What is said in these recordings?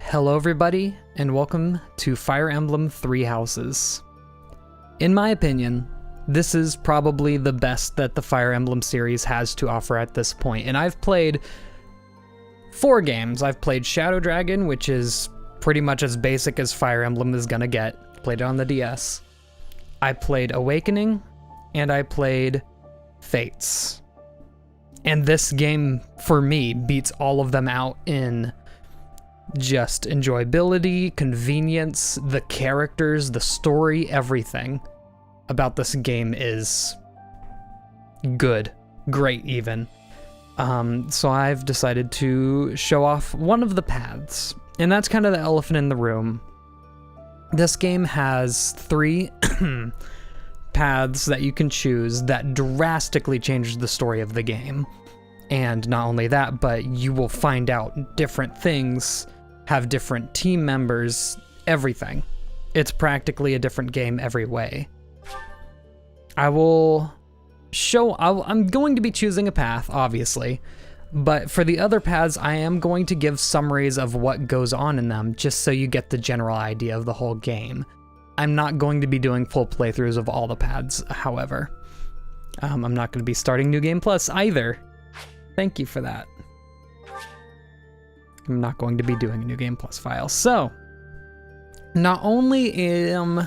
Hello everybody, and welcome to Fire Emblem Three Houses. In my opinion, this is probably the best that the Fire Emblem series has to offer at this point, and I've played 4 games. I've played Shadow Dragon, which is pretty much as basic as Fire Emblem is gonna get. Played it on the DS. I played Awakening, and I played Fates. And this game, for me, beats all of them out in just enjoyability, convenience, the characters, the story, everything about this game is good, great even. So I've decided to show off one of the paths, and that's kind of the elephant in the room. This game has 3 paths that you can choose that drastically change the story of the game. And not only that, but you will find out different things, have different team members, everything. It's practically a different game every way. I'm going to be choosing a path, obviously, but for the other paths, I am going to give summaries of what goes on in them, just so you get the general idea of the whole game. I'm not going to be doing full playthroughs of all the paths, however. I'm not going to be starting New Game Plus either. Thank you for that. I'm not going to be doing a New Game Plus file. So, not only am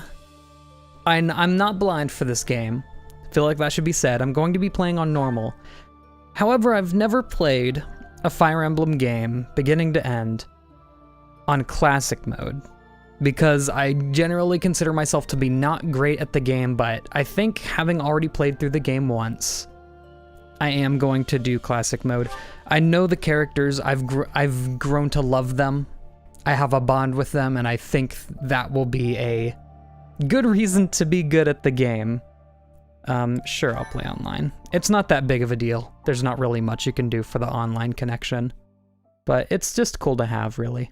I'm not blind for this game. I feel like that should be said. I'm going to be playing on normal. However, I've never played a Fire Emblem game, beginning to end, on classic mode, because I generally consider myself to be not great at the game, but I think having already played through the game once, I am going to do classic mode. I know the characters, I've grown to love them, I have a bond with them, and I think that will be a good reason to be good at the game. Sure, I'll play online. It's not that big of a deal. There's not really much you can do for the online connection, but it's just cool to have, really.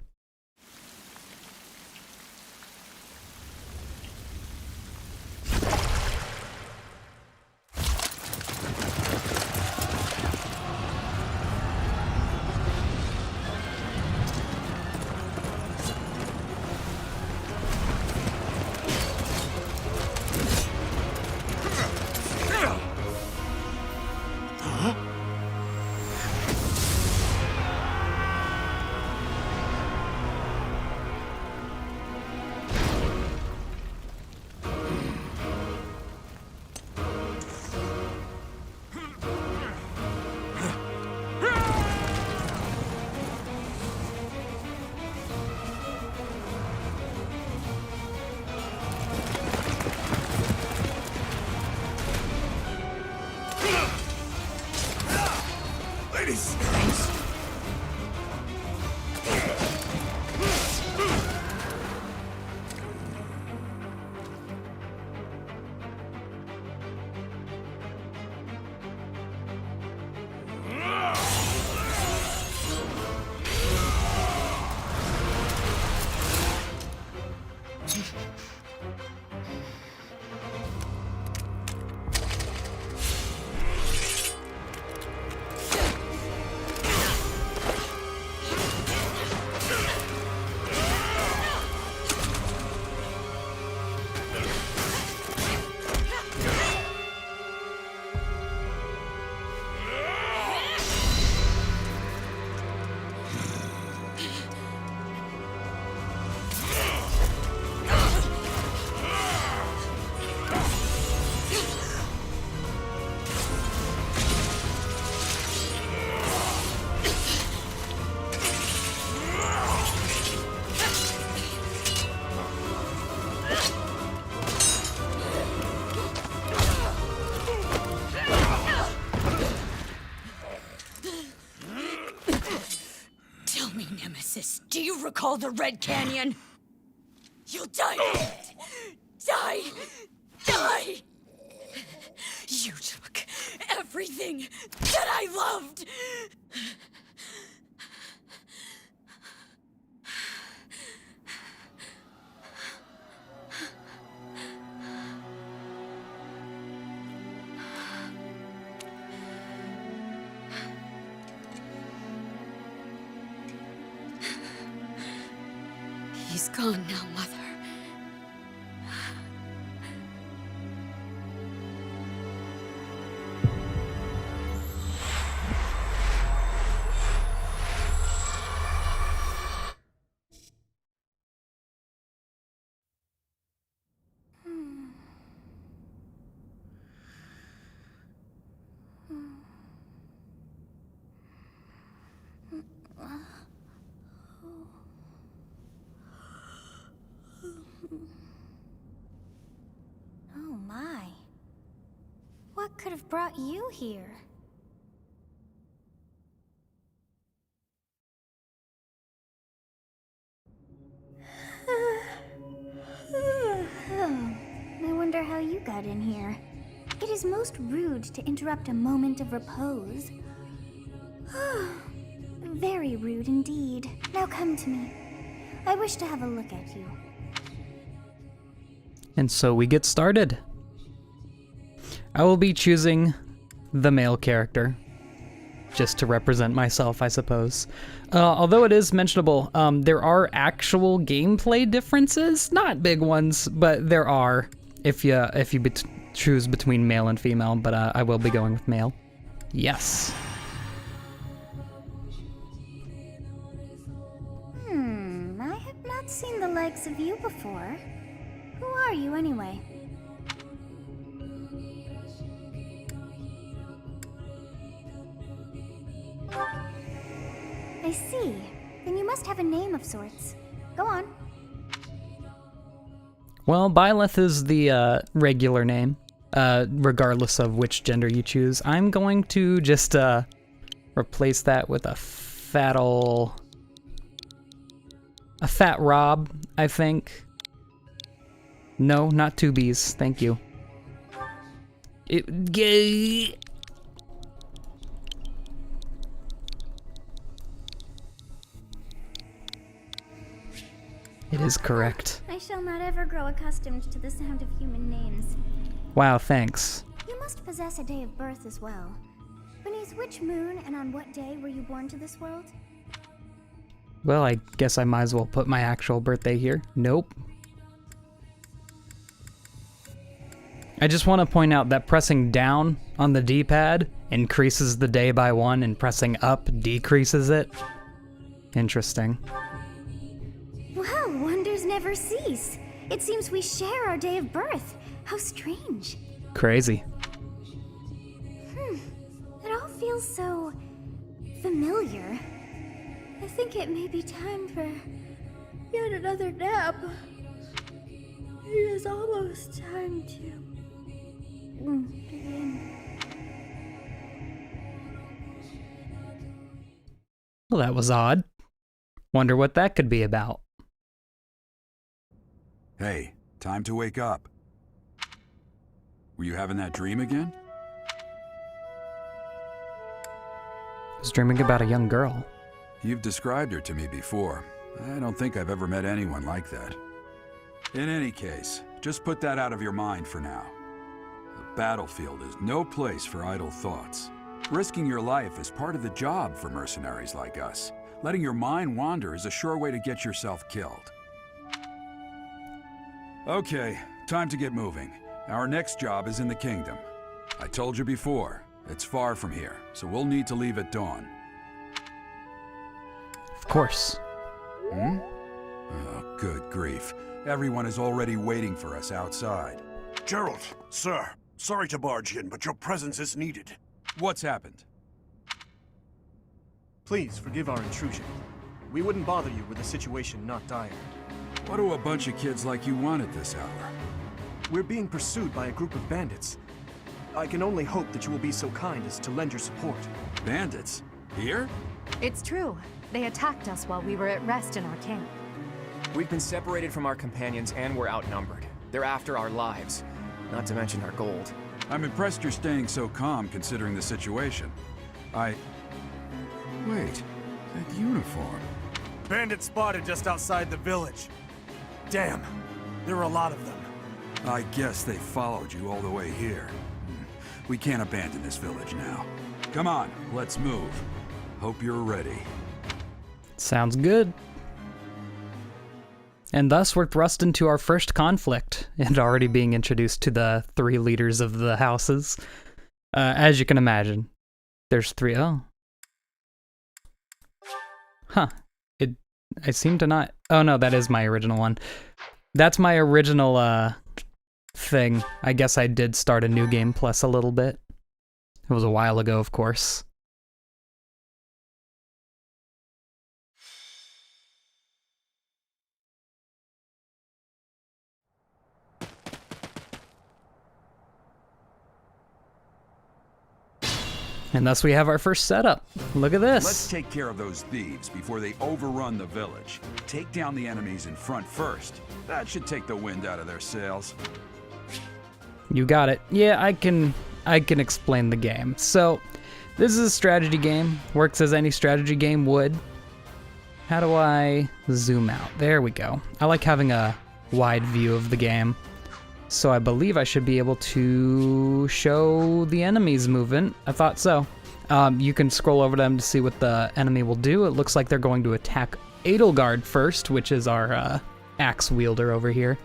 Do you recall the Red Canyon? You'll die! Die! Die! You took everything that I loved! He's gone now, Mother. Oh my. What could have brought you here? I wonder how you got in here. It is most rude to interrupt a moment of repose. Very rude indeed. Now come to me. I wish to have a look at you. And so we get started. I will be choosing the male character, just to represent myself, I suppose. Although it is mentionable, there are actual gameplay differences, not big ones, but there are if you choose between male and female. But I will be going with male. Yes. I have not seen the likes of you before. Who are you anyway? I see. Then you must have a name of sorts. Go on. Well, Byleth is the regular name, regardless of which gender you choose. I'm going to just replace that with a fat Rob, I think. No, not two B's. Thank you. It is correct. I shall not ever grow accustomed to the sound of human names. Wow, thanks. You must possess a day of birth as well. Beneath which moon and on what day were you born to this world? Well, I guess I might as well put my actual birthday here. Nope. I just want to point out that pressing down on the D-pad increases the day by 1 and pressing up decreases it. Interesting. Well, wonders never cease. It seems we share our day of birth. How strange. Crazy. It all feels so familiar. I think it may be time for yet another nap. It is almost time to begin. Well, that was odd. Wonder what that could be about. Hey, time to wake up. Were you having that dream again? I was dreaming about a young girl. You've described her to me before. I don't think I've ever met anyone like that. In any case, just put that out of your mind for now. The battlefield is no place for idle thoughts. Risking your life is part of the job for mercenaries like us. Letting your mind wander is a sure way to get yourself killed. Okay, time to get moving. Our next job is in the kingdom. I told you before, it's far from here, so we'll need to leave at dawn. Of course. Oh, good grief. Everyone is already waiting for us outside. Gerald, sir, sorry to barge in, but your presence is needed. What's happened? Please forgive our intrusion. We wouldn't bother you with a situation not dire. What do a bunch of kids like you want at this hour? We're being pursued by a group of bandits. I can only hope that you will be so kind as to lend your support. Bandits? Here? It's true. They attacked us while we were at rest in our camp. We've been separated from our companions and we're outnumbered. They're after our lives, not to mention our gold. I'm impressed you're staying so calm considering the situation. Wait, that uniform. Bandits spotted just outside the village. Damn, there are a lot of them. I guess they followed you all the way here. We can't abandon this village now. Come on, let's move. Hope you're ready. Sounds good. And thus we're thrust into our first conflict, and already being introduced to the 3 leaders of the houses. As you can imagine, there's 3. Oh. Huh. I seem to not... Oh no, that is my original one. That's my original, thing. I guess I did start a new game plus a little bit. It was a while ago, of course. And thus we have our first setup. Look at this. Let's take care of those thieves before they overrun the village. Take down the enemies in front first. That should take the wind out of their sails. You got it. Yeah, I can explain the game. So, this is a strategy game. Works as any strategy game would. How do I zoom out? There we go. I like having a wide view of the game. So I believe I should be able to show the enemy's movement. I thought so. You can scroll over them to see what the enemy will do. It looks like they're going to attack Edelgard first, which is our axe wielder over here.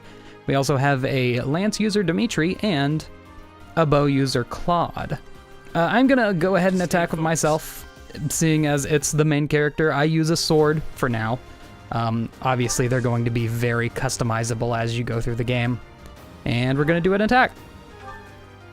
We also have a lance user, Dimitri, and a bow user, Claude. I'm gonna go ahead and attack with myself, seeing as it's the main character. I use a sword for now. Obviously, they're going to be very customizable as you go through the game. And we're gonna do an attack.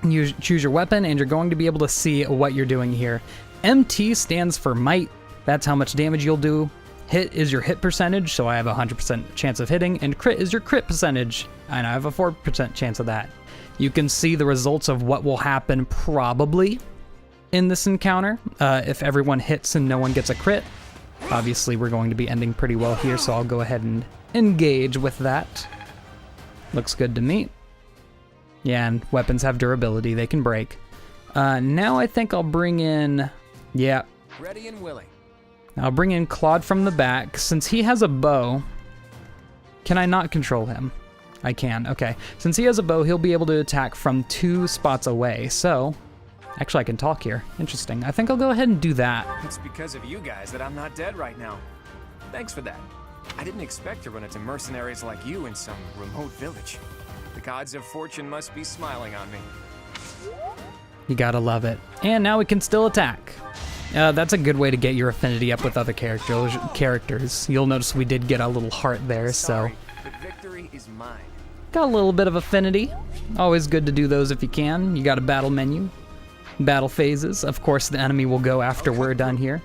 You choose your weapon, and you're going to be able to see what you're doing here. MT stands for might. That's how much damage you'll do. Hit is your hit percentage, so I have a 100% chance of hitting, and crit is your crit percentage, and I have a 4% chance of that. You can see the results of what will happen probably in this encounter. If everyone hits and no one gets a crit, obviously we're going to be ending pretty well here, so I'll go ahead and engage with that. Looks good to me. Yeah, and weapons have durability, they can break. Now I think I'll bring in, yeah. Ready and willing. I'll bring in Claude from the back. Since he has a bow, can I not control him? I can, okay. Since he has a bow, he'll be able to attack from 2 spots away, so... Actually, I can talk here. Interesting. I think I'll go ahead and do that. It's because of you guys that I'm not dead right now. Thanks for that. I didn't expect to run into mercenaries like you in some remote village. The gods of fortune must be smiling on me. You gotta love it. And now we can still attack. That's a good way to get your affinity up with other characters. You'll notice we did get a little heart there, Sorry, but victory is mine. Got a little bit of affinity. Always good to do those if you can. You got a battle menu. Battle phases. Of course, the enemy will go after we're done here.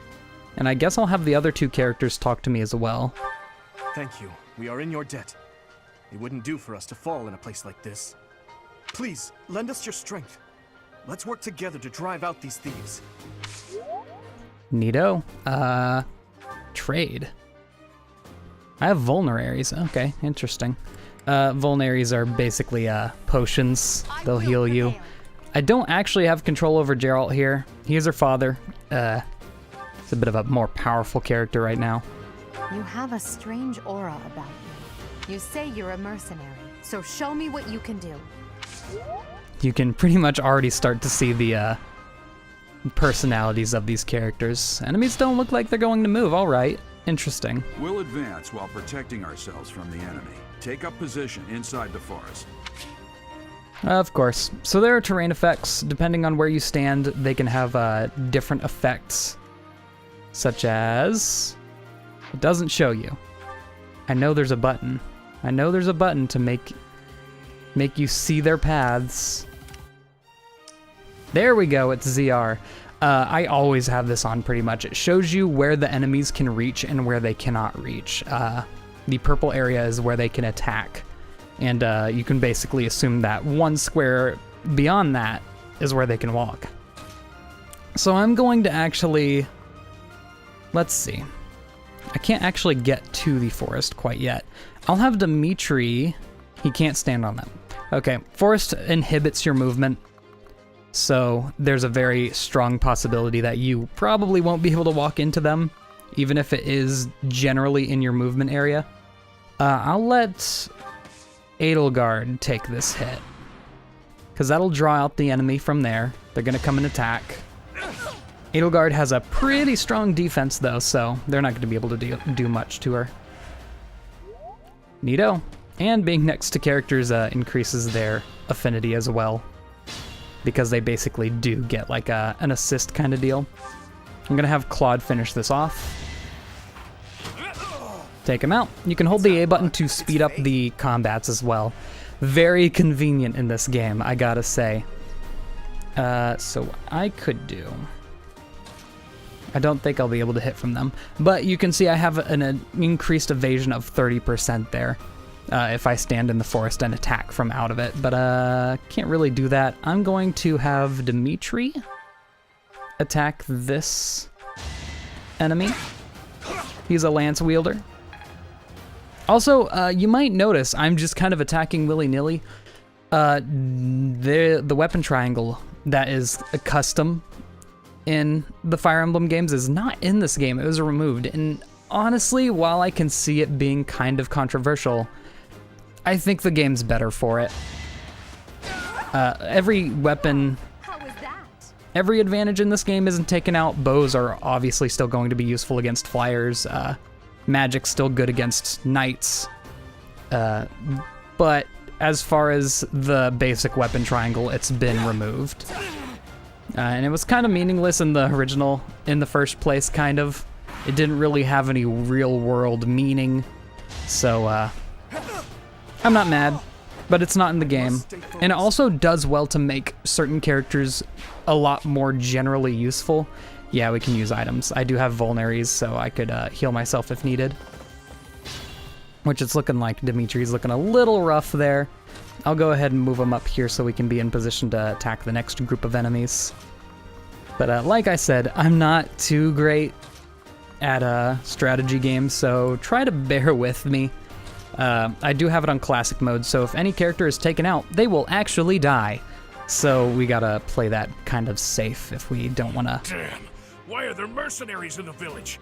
And I guess I'll have the other 2 characters talk to me as well. Thank you. We are in your debt. It wouldn't do for us to fall in a place like this. Please, lend us your strength. Let's work together to drive out these thieves. Neato. Trade. I have vulneraries. Okay, interesting. Vulneraries are basically potions. They'll heal you. I don't actually have control over Geralt here. He is her father. He's a bit of a more powerful character right now. You have a strange aura about you. You say you're a mercenary, so show me what you can do. You can pretty much already start to see the personalities of these characters. Enemies don't look like they're going to move. All right, interesting. We'll advance while protecting ourselves from the enemy. Take up position inside the forest. Of course. So there are terrain effects. Depending on where you stand, they can have different effects, such as... It doesn't show you. I know there's a button. I know there's a button to make you see their paths. There we go, it's ZR. I always have this on pretty much. It shows you where the enemies can reach and where they cannot reach. The purple area is where they can attack. And you can basically assume that 1 square beyond that is where they can walk. So I'm going to actually... Let's see. I can't actually get to the forest quite yet. I'll have Dimitri... He can't stand on them. Okay, forest inhibits your movement. So there's a very strong possibility that you probably won't be able to walk into them, even if it is generally in your movement area. I'll let Edelgard take this hit, because that'll draw out the enemy from there. They're gonna come and attack. Edelgard has a pretty strong defense though, so they're not gonna be able to do much to her. Neato. And being next to characters increases their affinity as well, because they basically do get like an assist kind of deal. I'm gonna have Claude finish this off. Take him out. You can hold the A button to speed up the combats as well. Very convenient in this game, I gotta say. So I could do... I don't think I'll be able to hit from them, but you can see I have an increased evasion of 30% there if I stand in the forest and attack from out of it, but can't really do that. I'm going to have Dimitri attack this enemy. He's a lance wielder. Also, you might notice I'm just kind of attacking willy-nilly. The weapon triangle that is a custom in the Fire Emblem games is not in this game. It was removed. And honestly, while I can see it being kind of controversial, I think the game's better for it. Every weapon, every advantage in this game isn't taken out. Bows are obviously still going to be useful against flyers. Magic's still good against knights. But as far as the basic weapon triangle, it's been removed. And it was kind of meaningless in the original, in the first place, kind of. It didn't really have any real-world meaning, so I'm not mad, but it's not in the game. And it also does well to make certain characters a lot more generally useful. Yeah, we can use items. I do have vulneraries, so I could heal myself if needed. Which it's looking like Dimitri's looking a little rough there. I'll go ahead and move him up here so we can be in position to attack the next group of enemies. But like I said, I'm not too great at strategy games, so try to bear with me. I do have it on classic mode, so if any character is taken out, they will actually die. So we gotta play that kind of safe if we don't wanna... Damn! Why are there mercenaries in the village?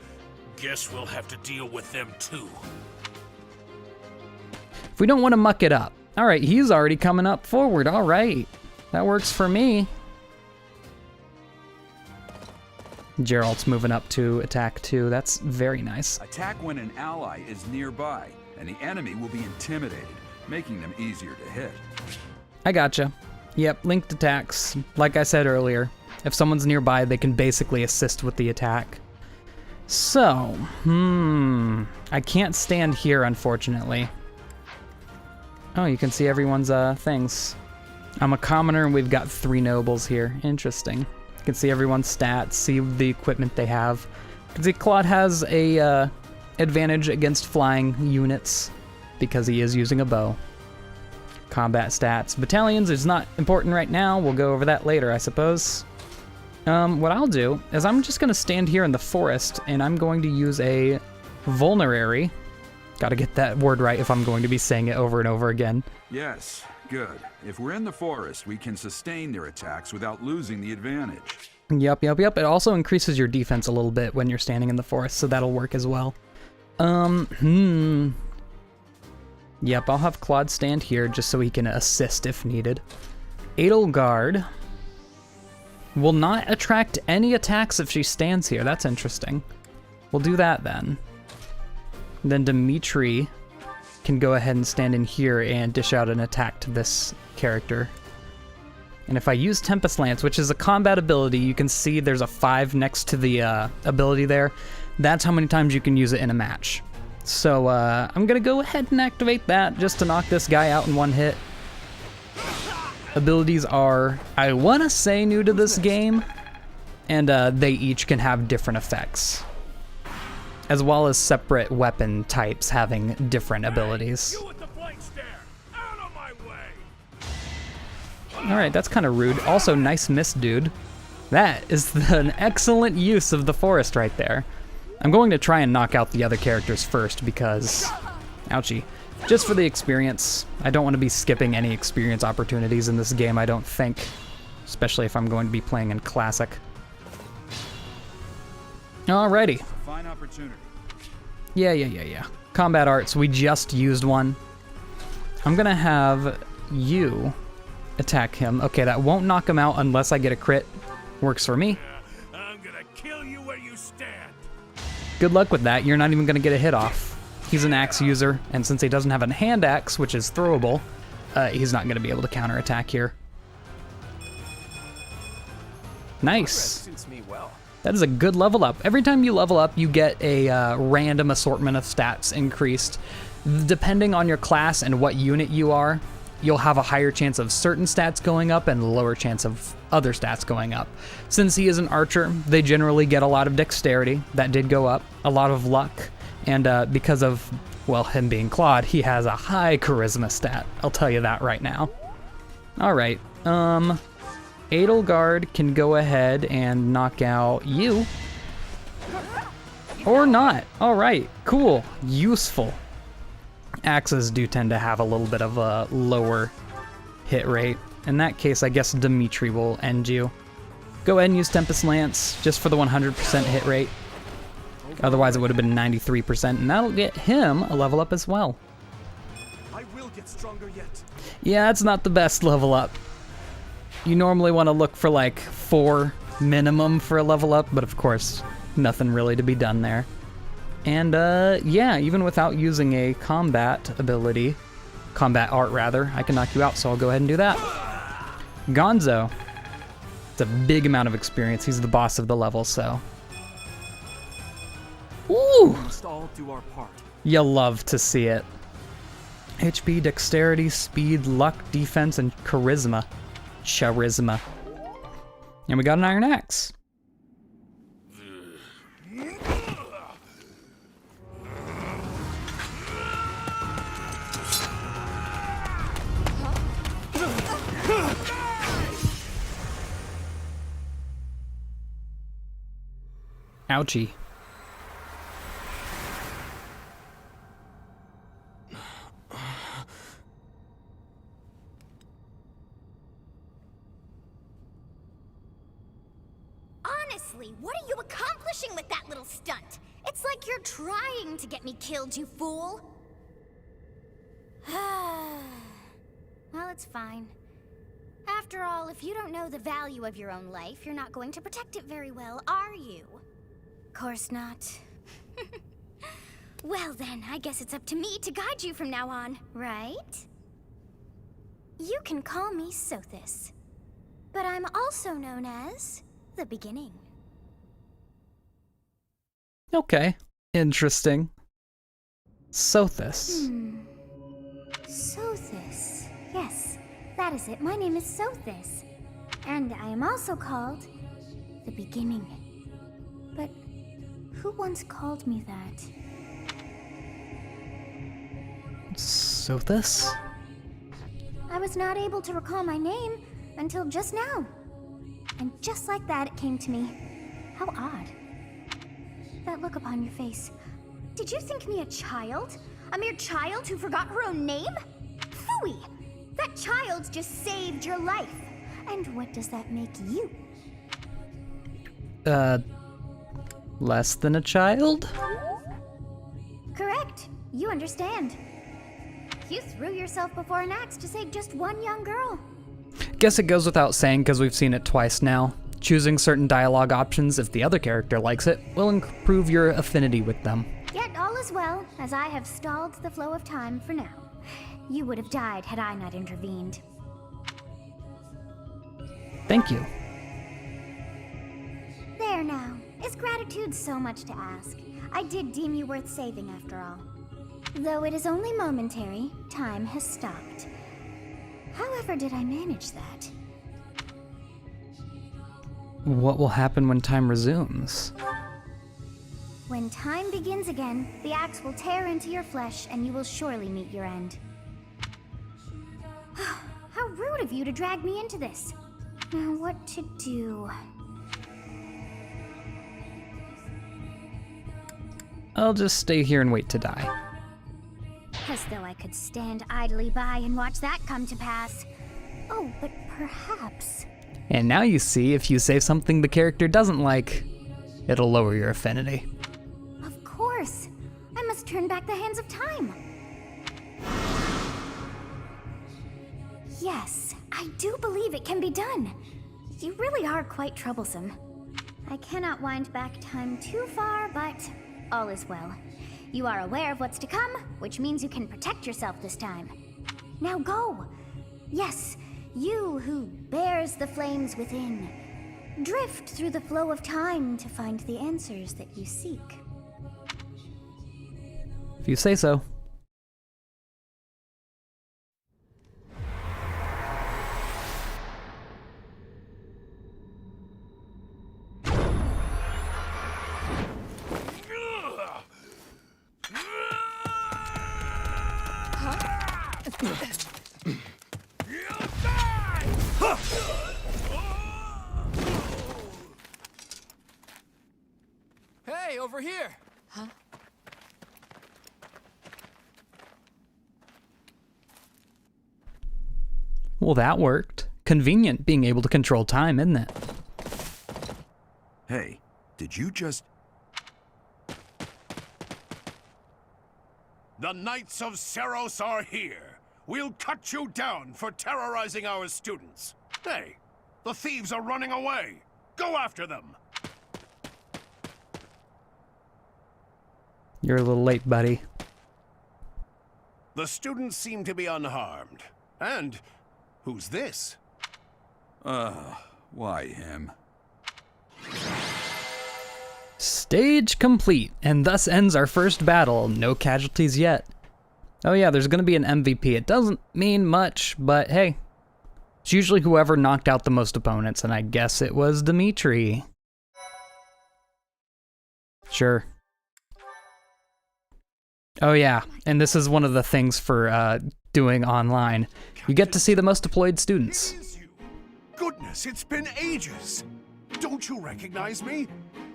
Guess we'll have to deal with them too. If we don't want to muck it up. All right, he's already coming up forward. All right, that works for me. Gerald's moving up to attack too. That's very nice. Attack when an ally is nearby, and the enemy will be intimidated, making them easier to hit. I gotcha. Yep, linked attacks. Like I said earlier, if someone's nearby, they can basically assist with the attack. So, I can't stand here, unfortunately. Oh, you can see everyone's things. I'm a commoner and we've got 3 nobles here. Interesting. You can see everyone's stats, see the equipment they have. You can see Claude has a advantage against flying units because he is using a bow. Combat stats. Battalions is not important right now. We'll go over that later, I suppose. What I'll do is I'm just going to stand here in the forest and I'm going to use a vulnerary. Gotta get that word right if I'm going to be saying it over and over again. Yes, good. If we're in the forest, we can sustain their attacks without losing the advantage. Yep. It also increases your defense a little bit when you're standing in the forest, so that'll work as well. Yep, I'll have Claude stand here just so he can assist if needed. Edelgard will not attract any attacks if she stands here. That's interesting. We'll do that then. Then Dimitri can go ahead and stand in here and dish out an attack to this character. And if I use Tempest Lance, which is a combat ability, you can see there's a 5 next to the ability there. That's how many times you can use it in a match. So I'm gonna go ahead and activate that just to knock this guy out in one hit. Abilities are, I wanna say, new to this game, and they each can have different effects, as well as separate weapon types having different abilities. Alright, that's kind of rude. Also, nice miss, dude. That is an excellent use of the forest right there. I'm going to try and knock out the other characters first because... Ouchie. Just for the experience. I don't want to be skipping any experience opportunities in this game, I don't think. Especially if I'm going to be playing in Classic. Alrighty. Fine opportunity. Yeah. Combat arts, we just used one. I'm gonna have you attack him. Okay, that won't knock him out unless I get a crit. Works for me. I'm gonna kill you where you stand. Good luck with that. You're not even gonna get a hit off. He's an axe user, and since he doesn't have a hand axe, which is throwable, he's not going to be able to counterattack here. Nice. Suits me well. That is a good level up. Every time you level up, you get a random assortment of stats increased. Depending on your class and what unit you are, you'll have a higher chance of certain stats going up and a lower chance of other stats going up. Since he is an archer, they generally get a lot of dexterity. That did go up. A lot of luck. And because of, well, him being Claude, he has a high charisma stat. I'll tell you that right now. All right. Edelgard can go ahead and knock out you. Or not. All right, cool, useful. Axes do tend to have a little bit of a lower hit rate. In that case, I guess Dimitri will end you. Go ahead and use Tempest Lance just for the 100% hit rate. Otherwise, it would have been 93%, and that'll get him a level up as well. I will get stronger yet. Yeah, that's not the best level up. You normally want to look for like 4 minimum for a level up, but of course, nothing really to be done there. And yeah, even without using a combat ability, combat art rather, I can knock you out, so I'll go ahead and do that. Gonzo. It's a big amount of experience. He's the boss of the level, so. Ooh! We must all do our part. You love to see it. HP, dexterity, speed, luck, defense, and charisma. Charisma. And we got an iron axe. Ouchie. Honestly, what are you accomplishing with that little stunt? It's like you're trying to get me killed, you fool. Well, it's fine. After all, if you don't know the value of your own life, you're not going to protect it very well, are you? Course not. Well then, I guess it's up to me to guide you from now on, right? You can call me Sothis, but I'm also known as the Beginning. Okay, interesting. Sothis. Sothis. Yes, that is it. My name is Sothis. And I am also called the Beginning. But who once called me that? Sothis? I was not able to recall my name until just now. And just like that, it came to me. How odd. That look upon your face. Did you think me a child? A mere child who forgot her own name? Phooey! That child just saved your life. And what does that make you? Less than a child? Correct. You understand. You threw yourself before an axe to save just one young girl. Guess it goes without saying because we've seen it twice now. Choosing certain dialogue options if the other character likes it will improve your affinity with them. Yet all is well, as I have stalled the flow of time for now. You would have died had I not intervened. Thank you. There now. Is gratitude so much to ask? I did deem you worth saving after all. Though it is only momentary, time has stopped. However did I manage that? What will happen when time resumes? When time begins again, the axe will tear into your flesh and you will surely meet your end. How rude of you to drag me into this. Now what to do? I'll just stay here and wait to die. As though I could stand idly by and watch that come to pass. Oh, but perhaps... And now you see, if you say something the character doesn't like, it'll lower your affinity. Of course! I must turn back the hands of time! Yes, I do believe it can be done. You really are quite troublesome. I cannot wind back time too far, but all is well. You are aware of what's to come, which means you can protect yourself this time. Now go! Yes, you who bears the flames within. Drift through the flow of time to find the answers that you seek. If you say so. Hey, over here! Huh? Well, that worked. Convenient being able to control time, isn't it? Hey, did you just... The Knights of Seros are here. We'll cut you down for terrorizing our students. Hey, the thieves are running away. Go after them. You're a little late, buddy. The students seem to be unharmed. And who's this? Why him? Stage complete, and thus ends our first battle. No casualties yet. Oh yeah, there's gonna be an MVP. It doesn't mean much, but hey. It's usually whoever knocked out the most opponents, and I guess it was Dimitri. Sure. Oh yeah, and this is one of the things for doing online. You get to see the most deployed students. It is you. Goodness, it's been ages. Don't you recognize me?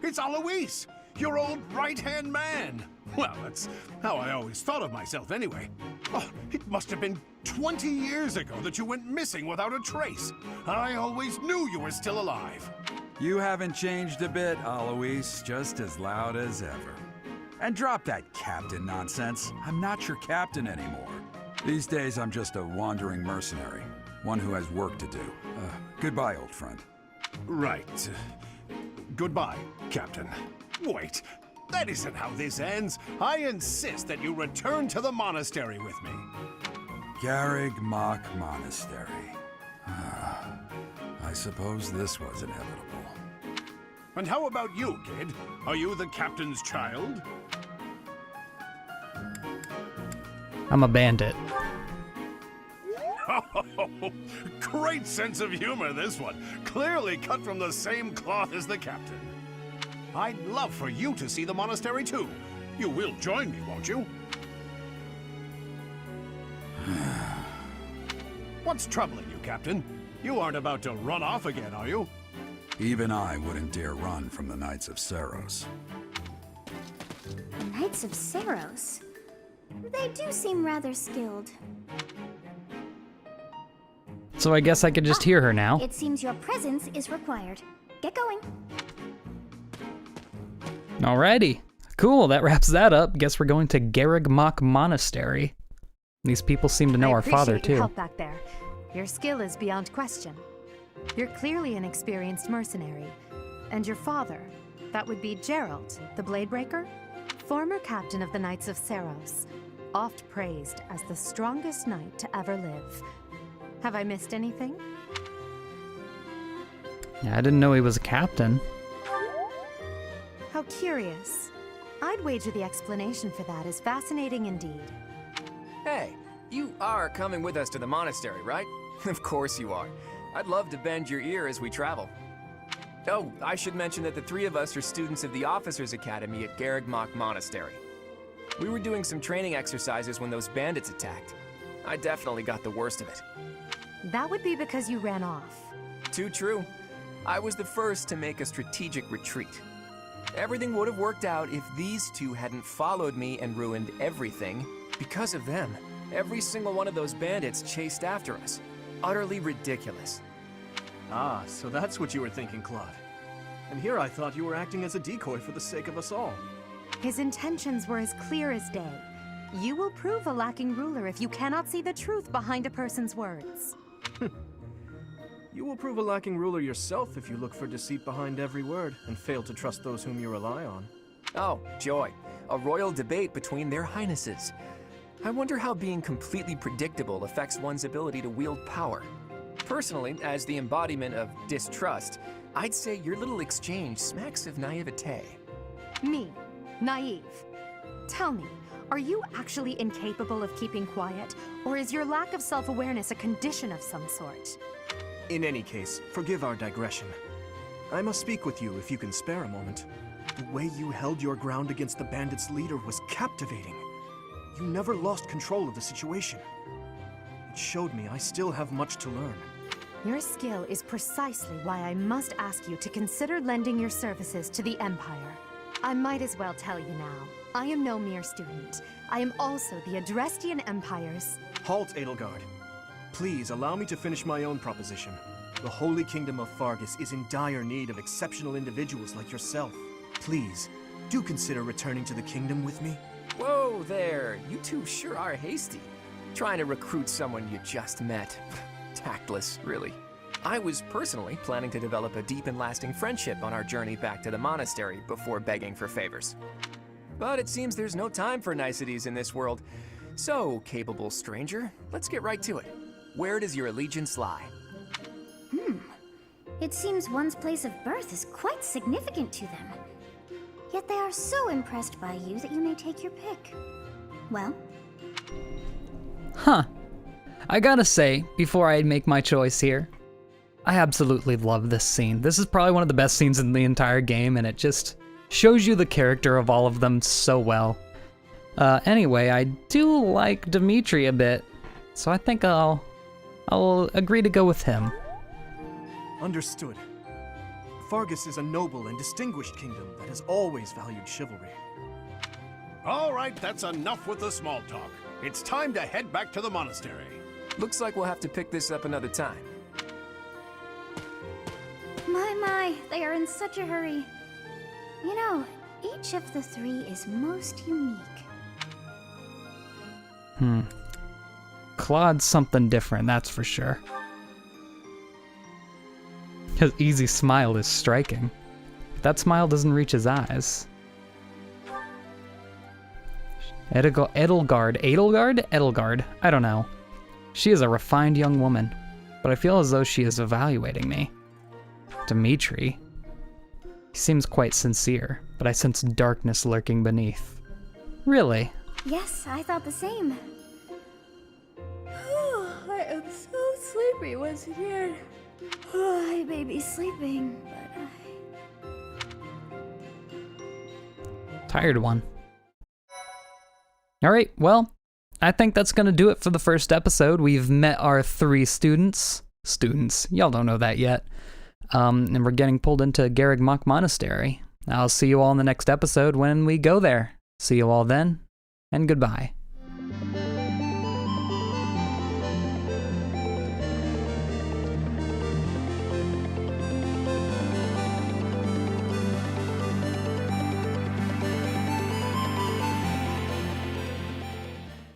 It's Alois, your old right-hand man. Well, that's how I always thought of myself anyway. Oh, it must have been 20 years ago that you went missing without a trace. I always knew you were still alive. You haven't changed a bit, Alois. Just as loud as ever. And drop that captain nonsense. I'm not your captain anymore. These days, I'm just a wandering mercenary. One who has work to do. Goodbye, old friend. Right. Goodbye, Captain. Wait, that isn't how this ends. I insist that you return to the monastery with me. Garrig Mach Monastery. I suppose this was inevitable. And how about you, kid? Are you the captain's child? I'm a bandit. Oh, great sense of humor, this one. Clearly cut from the same cloth as the captain. I'd love for you to see the monastery too. You will join me, won't you? What's troubling you, Captain? You aren't about to run off again, are you? Even I wouldn't dare run from the Knights of Seros. The Knights of Seros? They do seem rather skilled. So I guess I could just hear her now. It seems your presence is required. Get going. Alrighty. Cool, that wraps that up. Guess we're going to Garrig Mach Monastery. These people seem to know our father, I appreciate too. your help back there. Your skill is beyond question. You're clearly an experienced mercenary. And your father, that would be Gerald, the Bladebreaker? Former captain of the Knights of Seros, oft praised as the strongest knight to ever live. Have I missed anything? Yeah, I didn't know he was a captain. How curious. I'd wager the explanation for that is fascinating indeed. Hey, you are coming with us to the monastery, right? Of course you are. I'd love to bend your ear as we travel. Oh, I should mention that the three of us are students of the Officers' Academy at Garrig Mach Monastery. We were doing some training exercises when those bandits attacked. I definitely got the worst of it. That would be because you ran off. Too true. I was the first to make a strategic retreat. Everything would have worked out if these two hadn't followed me and ruined everything. Because of them, every single one of those bandits chased after us. Utterly ridiculous. Ah, so that's what you were thinking, Claude. And here I thought you were acting as a decoy for the sake of us all. His intentions were as clear as day. You will prove a lacking ruler if you cannot see the truth behind a person's words. You will prove a lacking ruler yourself if you look for deceit behind every word and fail to trust those whom you rely on. Oh, Joy. a royal debate between their highnesses. I wonder how being completely predictable affects one's ability to wield power. Personally, as the embodiment of distrust, I'd say your little exchange smacks of naivete. Me, naive. Tell me, are you actually incapable of keeping quiet, or is your lack of self-awareness a condition of some sort? In any case, forgive our digression. I must speak with you if you can spare a moment. The way you held your ground against the bandits' leader was captivating. You never lost control of the situation. It showed me I still have much to learn. Your skill is precisely why I must ask you to consider lending your services to the Empire. I might as well tell you now. I am no mere student. I am also the Adrestian Empire's... Halt, Edelgard. Please allow me to finish my own proposition. The Holy Kingdom of Fargus is in dire need of exceptional individuals like yourself. Please, do consider returning to the kingdom with me. Whoa there, you two sure are hasty. Trying to recruit someone you just met. Tactless, really. I was personally planning to develop a deep and lasting friendship on our journey back to the monastery before begging for favors. But it seems there's no time for niceties in this world. So, capable stranger, let's get right to it. Where does your allegiance lie? It seems one's place of birth is quite significant to them. Yet they are so impressed by you that you may take your pick. Well? Huh. I gotta say, before I make my choice here, I absolutely love this scene. This is probably one of the best scenes in the entire game, and it just shows you the character of all of them so well. Anyway, I do like Dimitri a bit, so I think I'll agree to go with him. Understood. Fargus is a noble and distinguished kingdom that has always valued chivalry. All right, that's enough with the small talk. It's time to head back to the monastery. Looks like we'll have to pick this up another time. My, they are in such a hurry. You know, each of the three is most unique. Claude's something different, that's for sure. His easy smile is striking. But that smile doesn't reach his eyes. Edelgard? I don't know. She is a refined young woman, but I feel as though she is evaluating me. Dimitri. He seems quite sincere, but I sense darkness lurking beneath. Really? Yes, I thought the same. I am so sleepy once again. I may be sleeping, but Tired one. Alright, well, I think that's gonna do it for the first episode. We've met our 3 students. Y'all don't know that yet. And we're getting pulled into Garreg Mach Monastery. I'll see you all in the next episode when we go there. See you all then, and goodbye.